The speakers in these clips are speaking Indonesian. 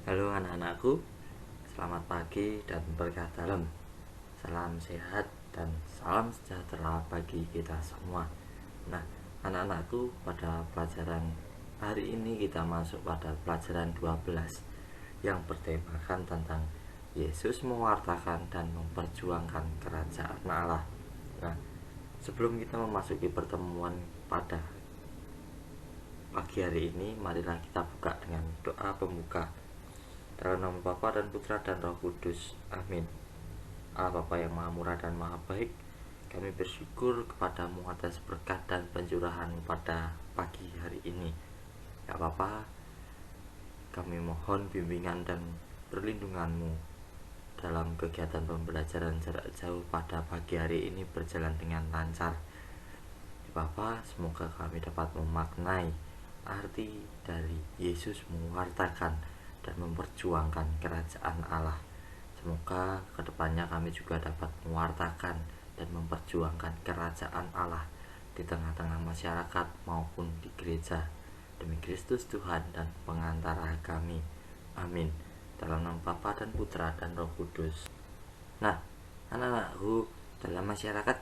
Halo anak-anakku, selamat pagi dan berkah dalam. Salam sehat dan salam sejahtera bagi kita semua. Nah, anak-anakku, pada pelajaran hari ini kita masuk pada pelajaran 12 yang bertemakan tentang Yesus mewartakan dan memperjuangkan kerajaan Allah. Nah, sebelum kita memasuki pertemuan pada pagi hari ini, marilah kita buka dengan doa pembuka. Dalam nama Bapa dan Putra dan Roh Kudus. Amin. Allah Bapa yang Maha Murah dan Maha Baik, kami bersyukur kepadamu atas berkat dan pencurahan pada pagi hari ini. Ya Bapa, kami mohon bimbingan dan perlindunganmu dalam kegiatan pembelajaran jarak jauh pada pagi hari ini berjalan dengan lancar. Ya Bapa, semoga kami dapat memaknai arti dari Yesus mewartakan dan memperjuangkan kerajaan Allah. Semoga kedepannya kami juga dapat mewartakan dan memperjuangkan kerajaan Allah di tengah-tengah masyarakat maupun di gereja, demi Kristus Tuhan dan pengantara kami. Amin. Dalam nama Bapa dan Putra dan Roh Kudus. Nah, anak-anakku, dalam masyarakat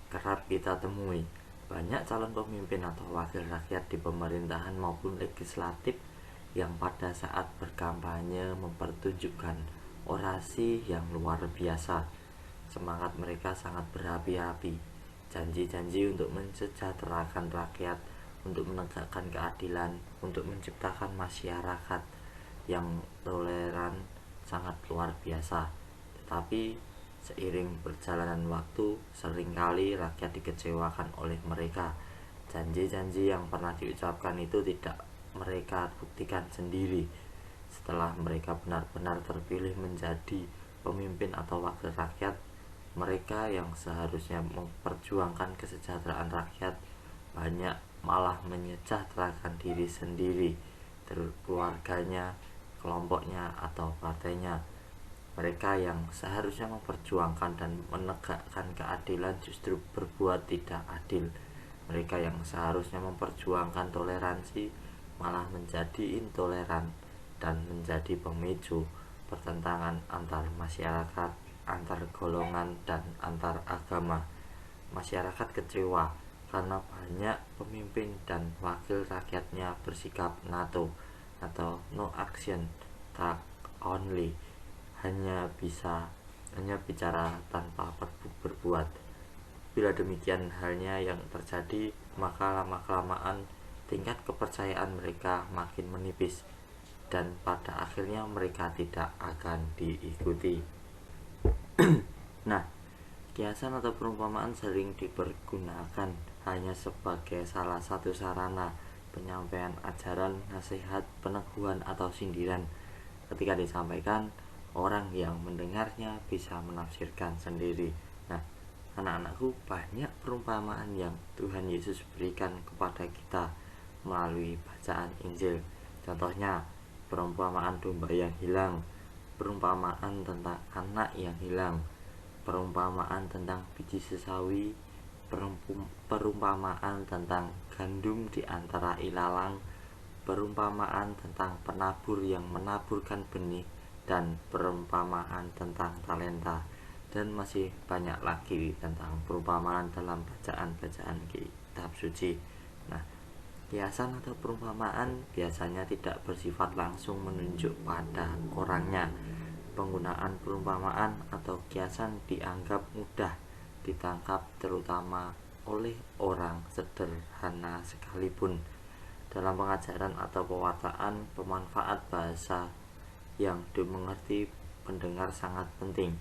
kerap kita temui banyak calon pemimpin atau wakil rakyat di pemerintahan maupun legislatif yang pada saat berkampanye mempertunjukkan orasi yang luar biasa. Semangat mereka sangat berapi-api, janji-janji untuk mensejahterakan rakyat, untuk menegakkan keadilan, untuk menciptakan masyarakat yang toleran sangat luar biasa. Tetapi seiring perjalanan waktu, seringkali rakyat dikecewakan oleh mereka. Janji-janji yang pernah diucapkan itu tidak mereka buktikan sendiri. Setelah mereka benar-benar terpilih menjadi pemimpin atau wakil rakyat, mereka yang seharusnya memperjuangkan kesejahteraan rakyat banyak malah menyejahterakan diri sendiri, keluarganya, kelompoknya, atau partainya. Mereka yang seharusnya memperjuangkan dan menegakkan keadilan justru berbuat tidak adil. Mereka yang seharusnya memperjuangkan toleransi malah menjadi intoleran dan menjadi pemicu pertentangan antar masyarakat, antar golongan, dan antar agama. Masyarakat kecewa karena banyak pemimpin dan wakil rakyatnya bersikap NATO atau no action talk only, hanya bicara tanpa berbuat. Bila demikian halnya yang terjadi, maka lama-kelamaan tingkat kepercayaan mereka makin menipis dan pada akhirnya mereka tidak akan diikuti. Nah, kiasan atau perumpamaan sering dipergunakan hanya sebagai salah satu sarana penyampaian ajaran, nasihat, peneguhan, atau sindiran. Ketika disampaikan, orang yang mendengarnya bisa menafsirkan sendiri. Nah, anak-anakku, banyak perumpamaan yang Tuhan Yesus berikan kepada kita melalui bacaan Injil. Contohnya, perumpamaan domba yang hilang, perumpamaan tentang anak yang hilang, perumpamaan tentang biji sesawi, perumpamaan tentang gandum di antara ilalang, perumpamaan tentang penabur yang menaburkan benih, dan perumpamaan tentang talenta. Dan masih banyak lagi tentang perumpamaan dalam bacaan-bacaan kitab suci. Nah, kiasan atau perumpamaan biasanya tidak bersifat langsung menunjuk pada orangnya. Penggunaan perumpamaan atau kiasan dianggap mudah ditangkap terutama oleh orang sederhana sekalipun. Dalam pengajaran atau pewartaan, pemanfaat bahasa yang dimengerti pendengar sangat penting.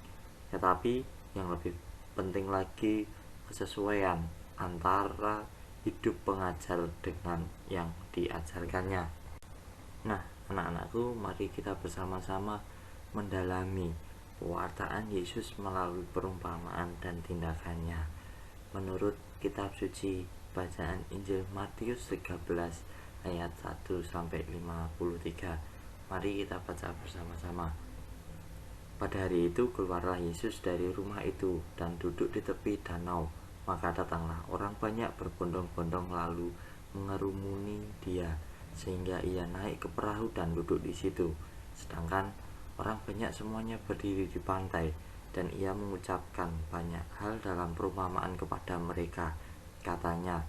Tetapi yang lebih penting lagi, kesesuaian antara hidup pengajar dengan yang diajarkannya. Nah, anak-anakku, mari kita bersama-sama mendalami pewartaan Yesus melalui perumpamaan dan tindakannya. Menurut kitab suci, bacaan Injil Matius 13 ayat 1 sampai 53. Mari kita baca bersama-sama. Pada hari itu keluarlah Yesus dari rumah itu dan duduk di tepi danau. Maka datanglah orang banyak berbondong-bondong lalu mengerumuni dia, sehingga ia naik ke perahu dan duduk di situ. Sedangkan orang banyak semuanya berdiri di pantai, dan ia mengucapkan banyak hal dalam perumpamaan kepada mereka. Katanya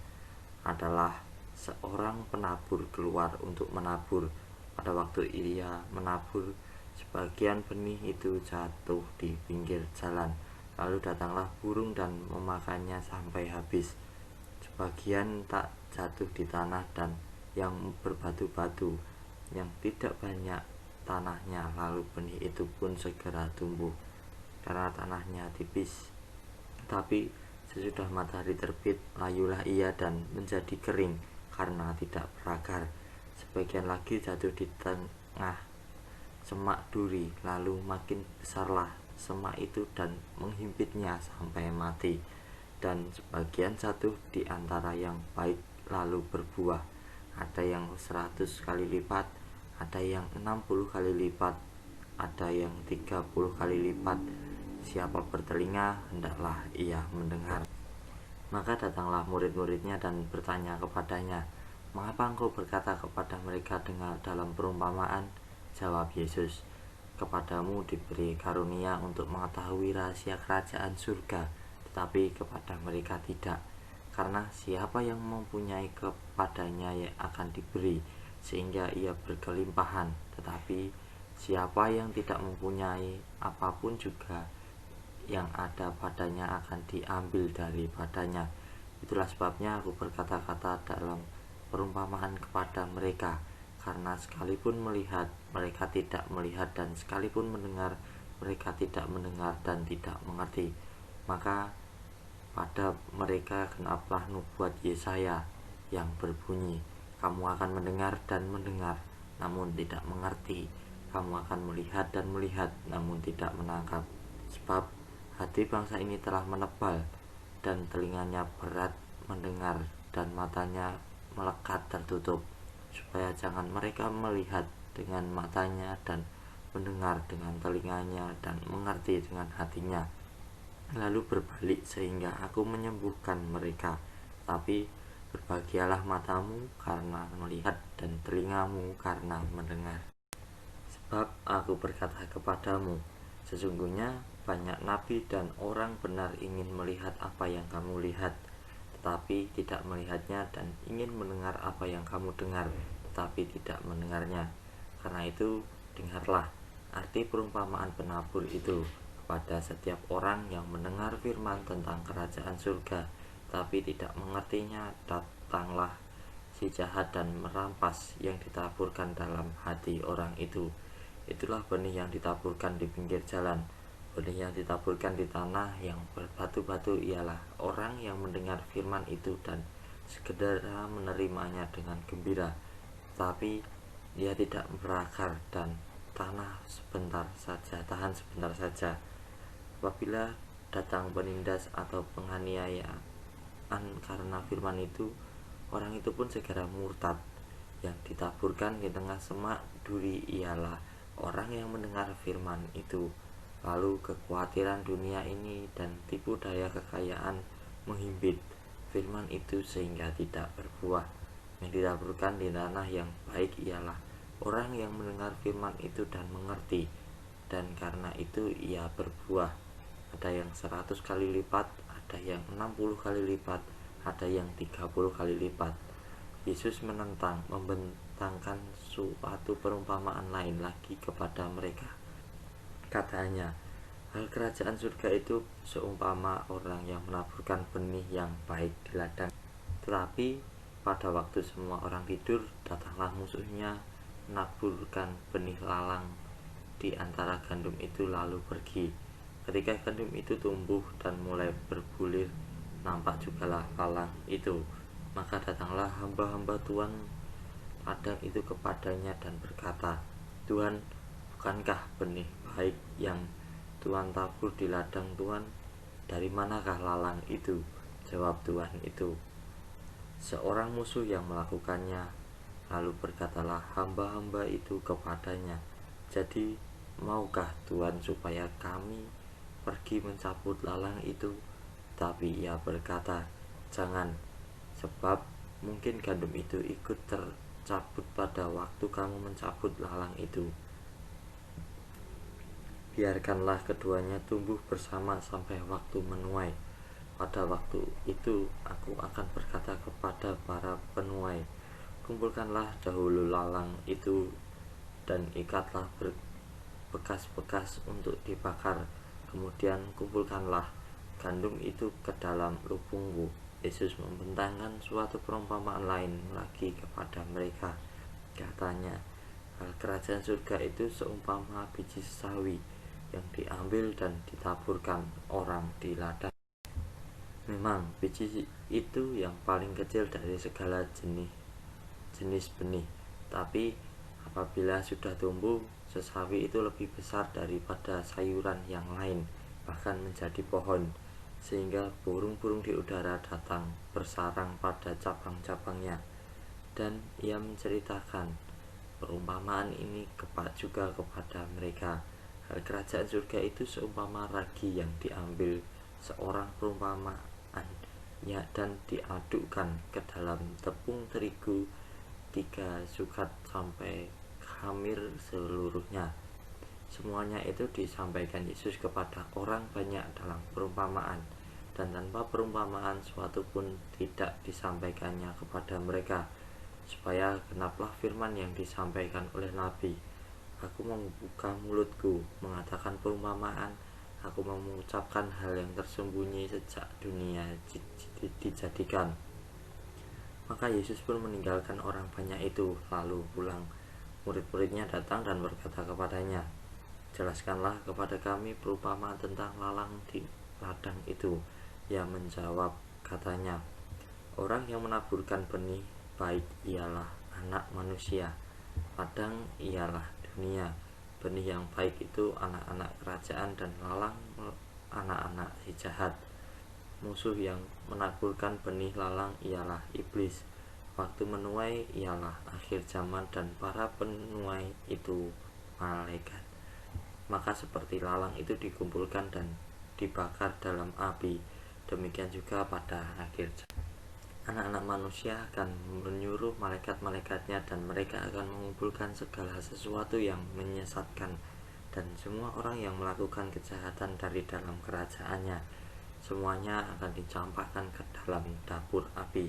adalah seorang penabur keluar untuk menabur. Pada waktu ia menabur, sebagian benih itu jatuh di pinggir jalan. Lalu datanglah burung dan memakannya sampai habis. Sebagian tak jatuh di tanah dan yang berbatu-batu, yang tidak banyak tanahnya, lalu benih itu pun segera tumbuh karena tanahnya tipis. Tapi sesudah matahari terbit, layulah ia dan menjadi kering karena tidak berakar. Sebagian lagi jatuh di tengah semak duri, lalu makin besarlah semak itu dan menghimpitnya sampai mati. Dan sebagian jatuh di antara yang baik lalu berbuah, ada yang 100 kali lipat, ada yang 60 kali lipat, ada yang 30 kali lipat. Siapa bertelinga, hendaklah ia mendengar. Maka datanglah murid-muridnya dan bertanya kepadanya, "Mengapa engkau berkata kepada mereka dalam perumpamaan?" Jawab Yesus, "Kepadamu diberi karunia untuk mengetahui rahasia kerajaan surga, tetapi kepada mereka tidak. Karena siapa yang mempunyai kepadanya akan diberi, sehingga ia berkelimpahan. Tetapi siapa yang tidak mempunyai apapun juga, yang ada padanya akan diambil daripadanya. Itulah sebabnya aku berkata-kata dalam perumpamaan kepada mereka, karena sekalipun melihat, mereka tidak melihat, dan sekalipun mendengar, mereka tidak mendengar dan tidak mengerti. Maka pada mereka genaplah nubuat Yesaya yang berbunyi, kamu akan mendengar dan mendengar, namun tidak mengerti. Kamu akan melihat dan melihat, namun tidak menangkap. Sebab hati bangsa ini telah menebal, dan telinganya berat mendengar, dan matanya melekat tertutup, supaya jangan mereka melihat dengan matanya, dan mendengar dengan telinganya, dan mengerti dengan hatinya, lalu berbalik sehingga aku menyembuhkan mereka. Tapi berbahagialah matamu karena melihat, dan telingamu karena mendengar. Sebab aku berkata kepadamu, sesungguhnya banyak nabi dan orang benar ingin melihat apa yang kamu lihat, tetapi tidak melihatnya, dan ingin mendengar apa yang kamu dengar, tetapi tidak mendengarnya. Karena itu, dengarlah arti perumpamaan penabur itu. Kepada setiap orang yang mendengar firman tentang kerajaan surga, tapi tidak mengertinya, datanglah si jahat dan merampas yang ditaburkan dalam hati orang itu. Itulah benih yang ditaburkan di pinggir jalan. Benih yang ditaburkan di tanah yang berbatu-batu ialah orang yang mendengar firman itu dan segera menerimanya dengan gembira, tapi dia tidak berakar dan tahan sebentar saja. Apabila datang penindas atau penganiayaan karena firman itu, orang itu pun segera murtad. Yang ditaburkan di tengah semak duri ialah orang yang mendengar firman itu, lalu kekhawatiran dunia ini dan tipu daya kekayaan menghimpit firman itu sehingga tidak berbuah. Yang ditaburkan di tanah yang baik ialah orang yang mendengar firman itu dan mengerti, dan karena itu ia berbuah. Ada yang 100 kali lipat, ada yang 60 kali lipat, ada yang 30 kali lipat. Yesus membentangkan suatu perumpamaan lain lagi kepada mereka. Katanya, hal kerajaan surga itu seumpama orang yang menaburkan benih yang baik di ladang. Tetapi pada waktu semua orang tidur, datanglah musuhnya menaburkan benih lalang di antara gandum itu lalu pergi. Ketika gandum itu tumbuh dan mulai berbulir, nampak jugalah lalang itu. Maka datanglah hamba-hamba Tuhan ladang itu kepadanya dan berkata, "Tuhan, bukankah benih baik yang Tuhan tabur di ladang Tuhan? Dari manakah lalang itu?" Jawab Tuhan itu, "Seorang musuh yang melakukannya." Lalu berkatalah hamba-hamba itu kepadanya, "Jadi maukah Tuhan supaya kami pergi mencabut lalang itu?" Tapi ia berkata, "Jangan, sebab mungkin gandum itu ikut tercabut pada waktu kamu mencabut lalang itu." biarkanlah keduanya tumbuh bersama sampai waktu menuai. Pada waktu itu aku akan berkata kepada para penuai, kumpulkanlah dahulu lalang itu dan ikatlah bekas-bekas untuk dibakar, kemudian kumpulkanlah gandum itu ke dalam lubungku. Yesus membentangkan suatu perumpamaan lain lagi kepada mereka. Katanya, hal kerajaan surga itu seumpama biji sawi yang diambil dan ditaburkan orang di ladang. Memang biji itu yang paling kecil dari segala jenis benih, tapi apabila sudah tumbuh, sesawi itu lebih besar daripada sayuran yang lain, bahkan menjadi pohon, sehingga burung-burung di udara datang bersarang pada cabang-cabangnya. Dan ia menceritakan perumpamaan ini juga kepada mereka. Hal kerajaan surga itu seumpama ragi yang diambil seorang perumpamaannya dan diadukkan ke dalam tepung terigu 3 sukat sampai khamir seluruhnya. Semuanya itu disampaikan Yesus kepada orang banyak dalam perumpamaan, dan tanpa perumpamaan suatu pun tidak disampaikannya kepada mereka, supaya genaplah firman yang disampaikan oleh Nabi, aku membuka mulutku mengatakan perumpamaan, aku mengucapkan hal yang tersembunyi sejak dunia dijadikan. Maka Yesus pun meninggalkan orang banyak itu, lalu pulang. Murid-muridnya datang dan berkata kepadanya, jelaskanlah kepada kami perumpamaan tentang lalang di ladang itu. Ia menjawab, katanya, orang yang menaburkan benih baik ialah anak manusia, ladang ialah dunia. Benih yang baik itu anak-anak kerajaan, dan lalang anak-anak si jahat. Musuh yang menaburkan benih lalang ialah iblis. Waktu menuai ialah akhir zaman, dan para penuai itu malaikat. Maka seperti lalang itu dikumpulkan dan dibakar dalam api, demikian juga pada akhir zaman anak-anak manusia akan menyuruh malaikat-malaikatnya, dan mereka akan mengumpulkan segala sesuatu yang menyesatkan dan semua orang yang melakukan kejahatan dari dalam kerajaannya. Semuanya akan dicampakkan ke dalam dapur api.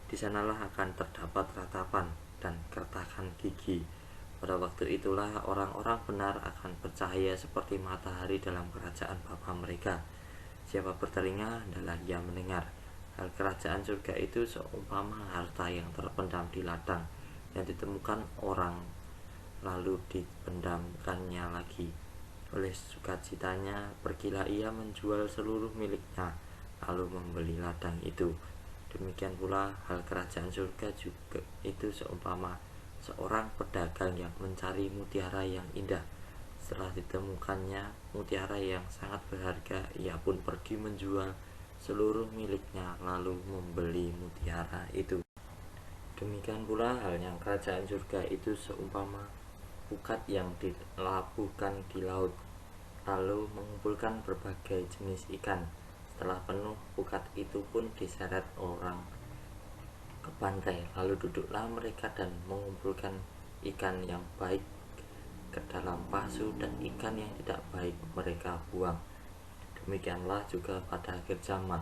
Di sanalah akan terdapat ratapan dan kertakan gigi. Pada waktu itulah orang-orang benar akan bercahaya seperti matahari dalam kerajaan Bapa mereka. Siapa bertelinga, hendaklah ia mendengar. Hal kerajaan surga itu seumpama harta yang terpendam di ladang, yang ditemukan orang lalu dipendamkannya lagi. Oleh sukacitanya pergilah ia menjual seluruh miliknya, lalu membeli ladang itu. Demikian pula hal kerajaan surga juga itu seumpama seorang pedagang yang mencari mutiara yang indah. Setelah ditemukannya mutiara yang sangat berharga, ia pun pergi menjual seluruh miliknya lalu membeli mutiara itu. Demikian pula halnya kerajaan surga itu seumpama pukat yang dilabuhkan di laut, lalu mengumpulkan berbagai jenis ikan. Setelah penuh, pukat itu pun diseret orang ke pantai, lalu duduklah mereka dan mengumpulkan ikan yang baik ke dalam pasu, dan ikan yang tidak baik mereka buang. Demikianlah juga pada akhir zaman,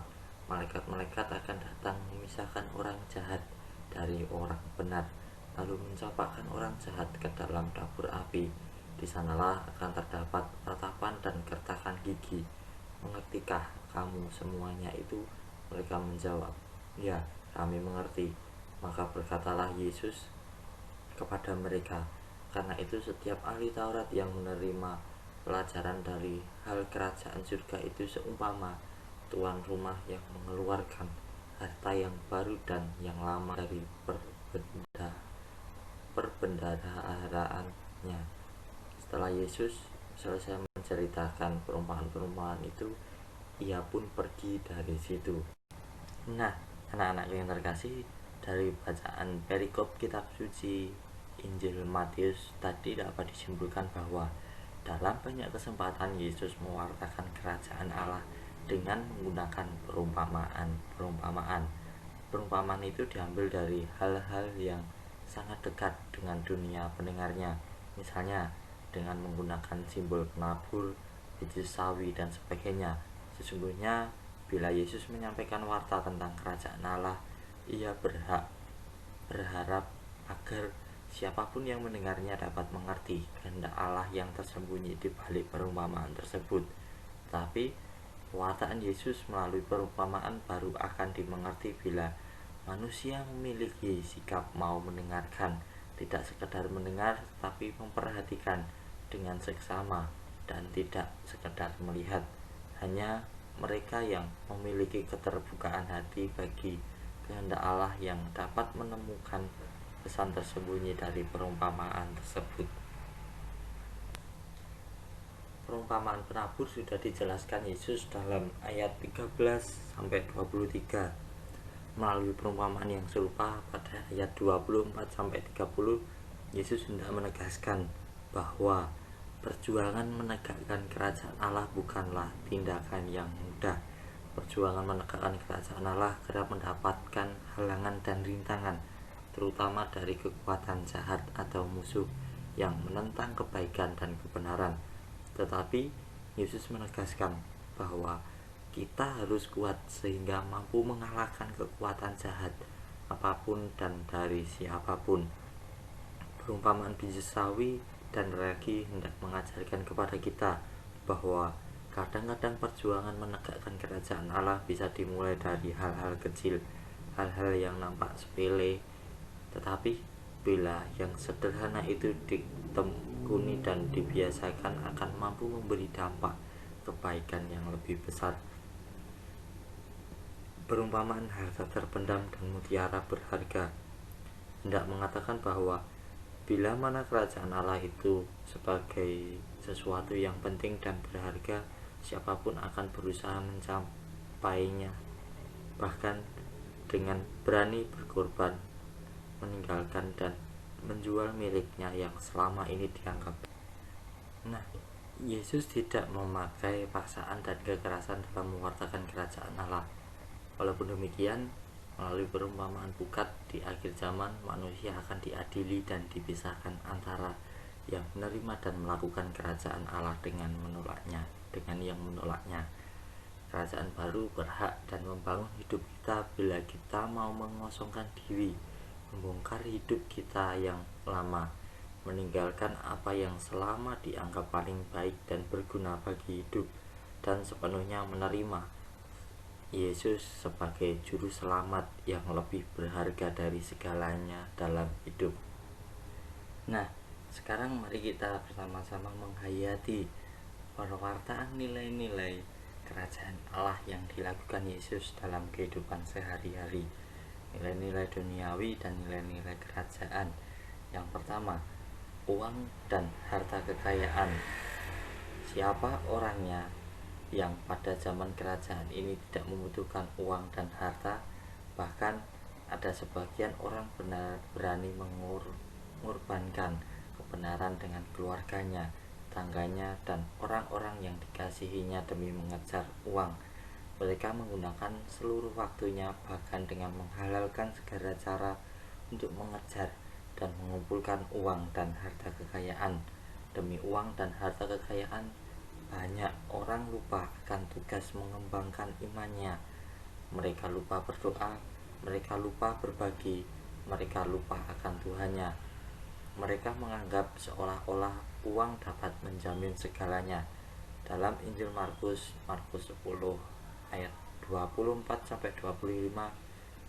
malaikat-malaikat akan datang memisahkan orang jahat dari orang benar, lalu mencampakkan orang jahat ke dalam dapur api. Di sanalah akan terdapat ratapan dan kertakan gigi. Mengertikah kamu semuanya itu? Mereka menjawab, ya, kami mengerti. Maka berkatalah Yesus kepada mereka, karena itu setiap ahli Taurat yang menerima pelajaran dari hal kerajaan surga itu seumpama tuan rumah yang mengeluarkan harta yang baru dan yang lama dari perbendaharaannya. Setelah Yesus selesai menceritakan perumpamaan-perumpamaan itu, ia pun pergi dari situ. Nah, anak-anak yang terkasih, dari bacaan perikop kitab suci Injil Matius tadi dapat disimpulkan bahwa dalam banyak kesempatan Yesus mewartakan kerajaan Allah dengan menggunakan perumpamaan. Perumpamaan itu diambil dari hal-hal yang sangat dekat dengan dunia pendengarnya. Misalnya, dengan menggunakan simbol penabur, biji sawi, dan sebagainya. Sesungguhnya bila Yesus menyampaikan warta tentang kerajaan Allah, ia berharap agar siapapun yang mendengarnya dapat mengerti kehendak Allah yang tersembunyi di balik perumpamaan tersebut. Tapi pewartaan Yesus melalui perumpamaan baru akan dimengerti bila manusia memiliki sikap mau mendengarkan, tidak sekedar mendengar tapi memperhatikan dengan seksama dan tidak sekedar melihat. Hanya mereka yang memiliki keterbukaan hati bagi kehendak Allah yang dapat menemukan pesan tersembunyi dari perumpamaan tersebut. Perumpamaan penabur sudah dijelaskan Yesus dalam ayat 13-23. Melalui perumpamaan yang serupa pada ayat 24-30, Yesus hendak menegaskan bahwa perjuangan menegakkan kerajaan Allah bukanlah tindakan yang mudah. Perjuangan menegakkan kerajaan Allah kerap mendapatkan halangan dan rintangan, terutama dari kekuatan jahat atau musuh yang menentang kebaikan dan kebenaran. Tetapi Yesus menegaskan bahwa kita harus kuat sehingga mampu mengalahkan kekuatan jahat apapun dan dari siapapun. Perumpamaan biji sawi dan ragi hendak mengajarkan kepada kita bahwa kadang-kadang perjuangan menegakkan kerajaan Allah bisa dimulai dari hal-hal kecil, hal-hal yang nampak sepele, tetapi bila yang sederhana itu ditekuni dan dibiasakan akan mampu memberi dampak kebaikan yang lebih besar. Perumpamaan harta terpendam dan mutiara berharga hendak mengatakan bahwa bila mana kerajaan Allah itu sebagai sesuatu yang penting dan berharga, siapapun akan berusaha mencapainya, bahkan dengan berani berkorban, meninggalkan dan menjual miliknya yang selama ini dianggap. Nah, Yesus tidak memakai paksaan dan kekerasan dalam mewartakan kerajaan Allah. Walaupun demikian, melalui perumpamaan pukat di akhir zaman, manusia akan diadili dan dipisahkan antara yang menerima dan melakukan kerajaan Allah dengan yang menolaknya. Kerajaan baru berhak dan membangun hidup kita bila kita mau mengosongkan diri, membongkar hidup kita yang lama, meninggalkan apa yang selama dianggap paling baik dan berguna bagi hidup, dan sepenuhnya menerima Yesus sebagai juru selamat yang lebih berharga dari segalanya dalam hidup. Nah, sekarang mari kita bersama-sama menghayati pewartaan nilai-nilai kerajaan Allah yang dilakukan Yesus dalam kehidupan sehari-hari. Nilai-nilai duniawi dan nilai-nilai kerajaan. Yang pertama, uang dan harta kekayaan. Siapa orangnya yang pada zaman kerajaan ini tidak membutuhkan uang dan harta? Bahkan ada sebagian orang berani mengorbankan kebenaran dengan keluarganya, tangganya, dan orang-orang yang dikasihinya demi mengejar uang. Mereka menggunakan seluruh waktunya, bahkan dengan menghalalkan segala cara untuk mengejar dan mengumpulkan uang dan harta kekayaan. Demi uang dan harta kekayaan, banyak orang lupa akan tugas mengembangkan imannya. Mereka lupa berdoa, mereka lupa berbagi, mereka lupa akan Tuhannya. Mereka menganggap seolah-olah uang dapat menjamin segalanya. Dalam Injil Markus 10 ayat 24-25,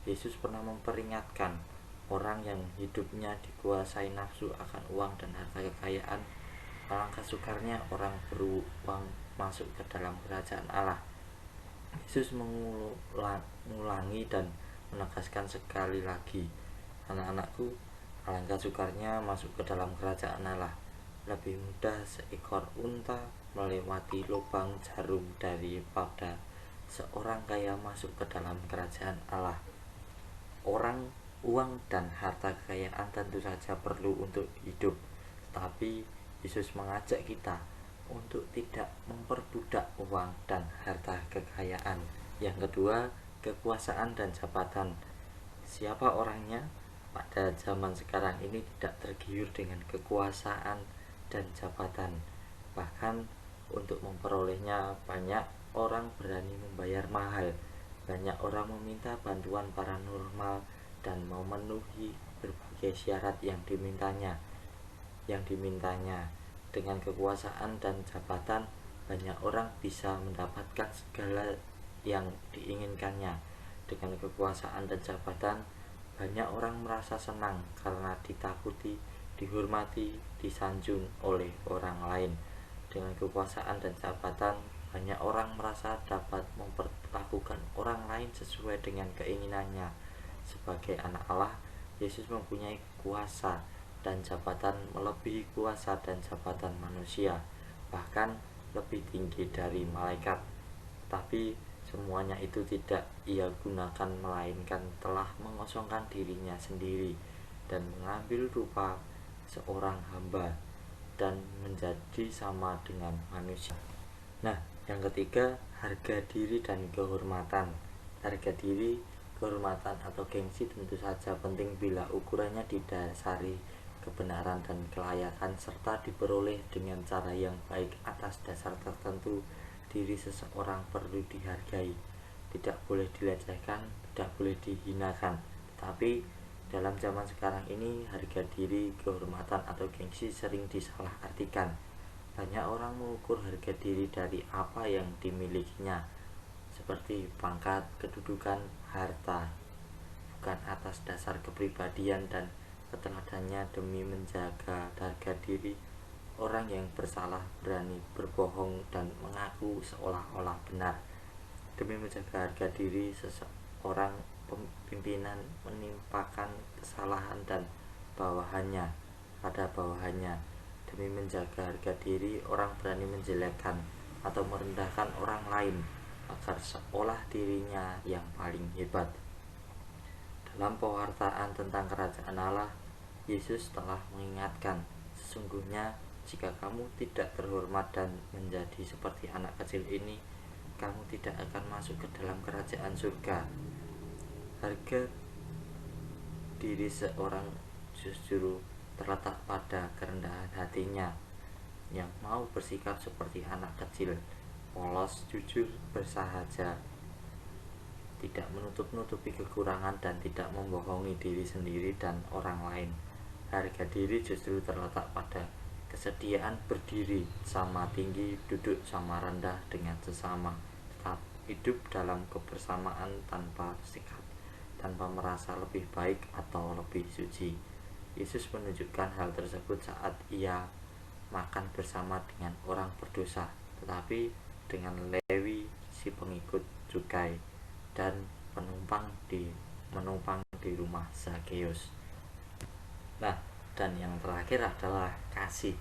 Yesus pernah memperingatkan orang yang hidupnya dikuasai nafsu akan uang dan harta kekayaan. Alangkah sukarnya orang beruang masuk ke dalam kerajaan Allah. Yesus mengulangi dan menegaskan sekali lagi, anak-anakku, alangkah sukarnya masuk ke dalam kerajaan Allah. Lebih mudah seekor unta melewati lubang jarum daripada seorang kaya masuk ke dalam kerajaan Allah. Uang dan harta kekayaan tentu saja perlu untuk hidup, tapi Yesus mengajak kita untuk tidak memperbudak uang dan harta kekayaan. Yang kedua, kekuasaan dan jabatan. Siapa orangnya? Pada zaman sekarang ini tidak tergiur dengan kekuasaan dan jabatan. Bahkan untuk memperolehnya banyak orang berani membayar mahal. Banyak orang meminta bantuan paranormal dan memenuhi berbagai syarat yang dimintanya. Dengan kekuasaan dan jabatan, banyak orang bisa mendapatkan segala yang diinginkannya. Dengan kekuasaan dan jabatan, banyak orang merasa senang karena ditakuti, dihormati, disanjung oleh orang lain. Dengan kekuasaan dan jabatan, banyak orang merasa dapat memperlakukan orang lain sesuai dengan keinginannya. Sebagai anak Allah, Yesus mempunyai kuasa dan jabatan melebihi kuasa dan jabatan manusia, bahkan lebih tinggi dari malaikat. Tapi semuanya itu tidak ia gunakan, melainkan telah mengosongkan dirinya sendiri dan mengambil rupa seorang hamba dan menjadi sama dengan manusia. Nah, yang ketiga, harga diri dan kehormatan. Harga diri, kehormatan atau gengsi tentu saja penting bila ukurannya didasari kebenaran dan kelayakan serta diperoleh dengan cara yang baik atas dasar tertentu. Diri seseorang perlu dihargai, tidak boleh dilecehkan, tidak boleh dihinakan. Tapi dalam zaman sekarang ini, harga diri, kehormatan atau gengsi sering disalahartikan. Banyak orang mengukur harga diri dari apa yang dimilikinya, seperti pangkat, kedudukan, harta, bukan atas dasar kepribadian dan keteladannya. Demi menjaga harga diri, orang yang bersalah berani berbohong dan mengaku seolah-olah benar. Demi menjaga harga diri, seseorang pimpinan menimpakan kesalahan dan bawahannya pada bawahannya. Demi menjaga harga diri, orang berani menjelekkan atau merendahkan orang lain agar seolah dirinya yang paling hebat. Dalam pewartaan tentang kerajaan Allah, Yesus telah mengingatkan, sesungguhnya jika kamu tidak terhormat dan menjadi seperti anak kecil ini, kamu tidak akan masuk ke dalam kerajaan surga. Harga diri seorang justru terletak pada kerendahan hatinya, yang mau bersikap seperti anak kecil, polos, jujur, bersahaja, tidak menutup-nutupi kekurangan dan tidak membohongi diri sendiri dan orang lain. Harga diri justru terletak pada kesediaan berdiri sama tinggi, duduk sama rendah dengan sesama, tetap hidup dalam kebersamaan tanpa sikap, tanpa merasa lebih baik atau lebih suci. Yesus menunjukkan hal tersebut saat ia makan bersama dengan orang berdosa, tetapi dengan Lewi, si pengikut cukai, dan menumpang di rumah Zakeus. Nah, dan yang terakhir adalah kasih.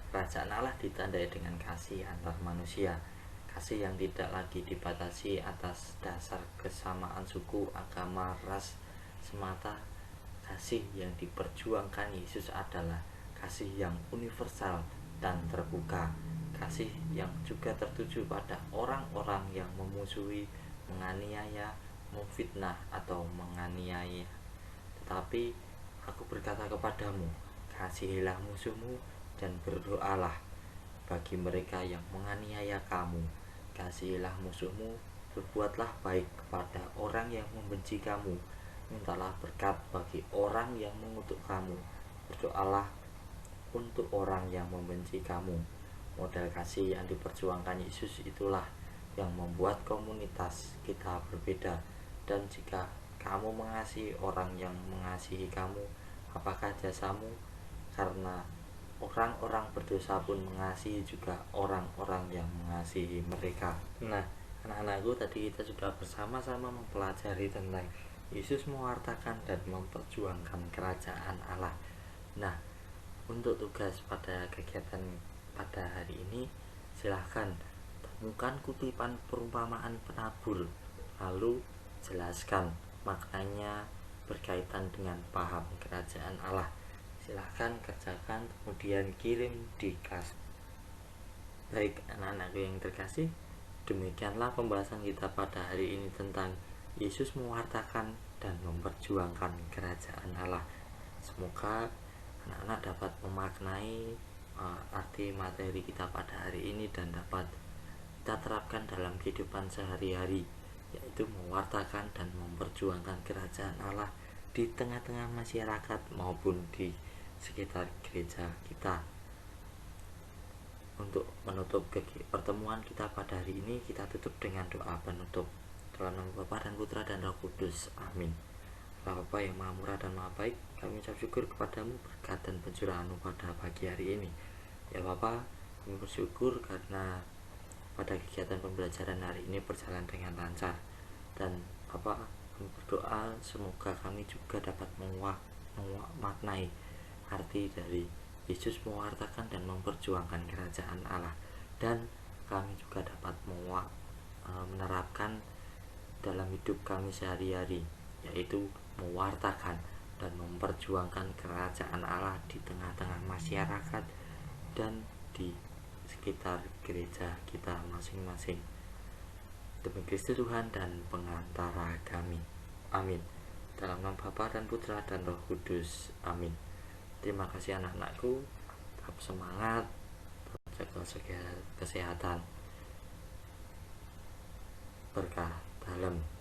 Kerajaan Allah ditandai dengan kasih antar manusia. Kasih yang tidak lagi dibatasi atas dasar kesamaan suku, agama, ras semata. Kasih yang diperjuangkan Yesus adalah kasih yang universal dan terbuka. Kasih yang juga tertuju pada orang-orang yang memusuhi, menganiaya, memfitnah atau menganiaya. Tetapi aku berkata kepadamu, kasihilah musuhmu dan berdoalah bagi mereka yang menganiaya kamu. Kasihilah musuhmu, berbuatlah baik kepada orang yang membenci kamu, mintalah berkat bagi orang yang mengutuk kamu, berdoalah untuk orang yang membenci kamu. Model kasih yang diperjuangkan Yesus itulah yang membuat komunitas kita berbeda. Dan jika kamu mengasihi orang yang mengasihi kamu, apakah jasamu? Karena orang-orang berdosa pun mengasihi juga orang-orang yang mengasihi mereka. Nah, anak-anakku, tadi kita sudah bersama-sama mempelajari tentang Yesus mewartakan dan memperjuangkan kerajaan Allah. Nah, untuk tugas pada kegiatan pada hari ini, silahkan temukan kutipan perumpamaan penabur, lalu jelaskan maknanya berkaitan dengan paham kerajaan Allah. Silahkan kerjakan, kemudian kirim di kelas. Baik anak-anakku yang terkasih, demikianlah pembahasan kita pada hari ini tentang Yesus mewartakan dan memperjuangkan kerajaan Allah. Semoga anak-anak dapat memaknai arti materi kita pada hari ini dan dapat kita terapkan dalam kehidupan sehari-hari, yaitu mewartakan dan memperjuangkan kerajaan Allah di tengah-tengah masyarakat maupun di sekitar gereja kita. Untuk menutup pertemuan kita pada hari ini, kita tutup dengan doa penutup. Dalam nama Bapa dan Putra dan Roh Kudus. Amin. Allah Bapa yang Maha Murah dan Maha Baik, kami ucap syukur kepadamu berkat dan pencurahan-Mu pada pagi hari ini. Ya Bapa, kami bersyukur karena pada kegiatan pembelajaran hari ini berjalan dengan lancar. Dan Bapa, kami berdoa semoga kami juga dapat memaknai arti dari Yesus mewartakan dan memperjuangkan kerajaan Allah, dan kami juga dapat menerapkan dalam hidup kami sehari-hari, yaitu mewartakan dan memperjuangkan kerajaan Allah di tengah-tengah masyarakat dan di sekitar gereja kita masing-masing. Demi Kristus Tuhan dan pengantara kami. Amin. Dalam nama Bapa dan Putra dan Roh Kudus. Amin. Terima kasih anak-anakku. Tetap semangat, tetap jaga kesehatan. Berkah dalam.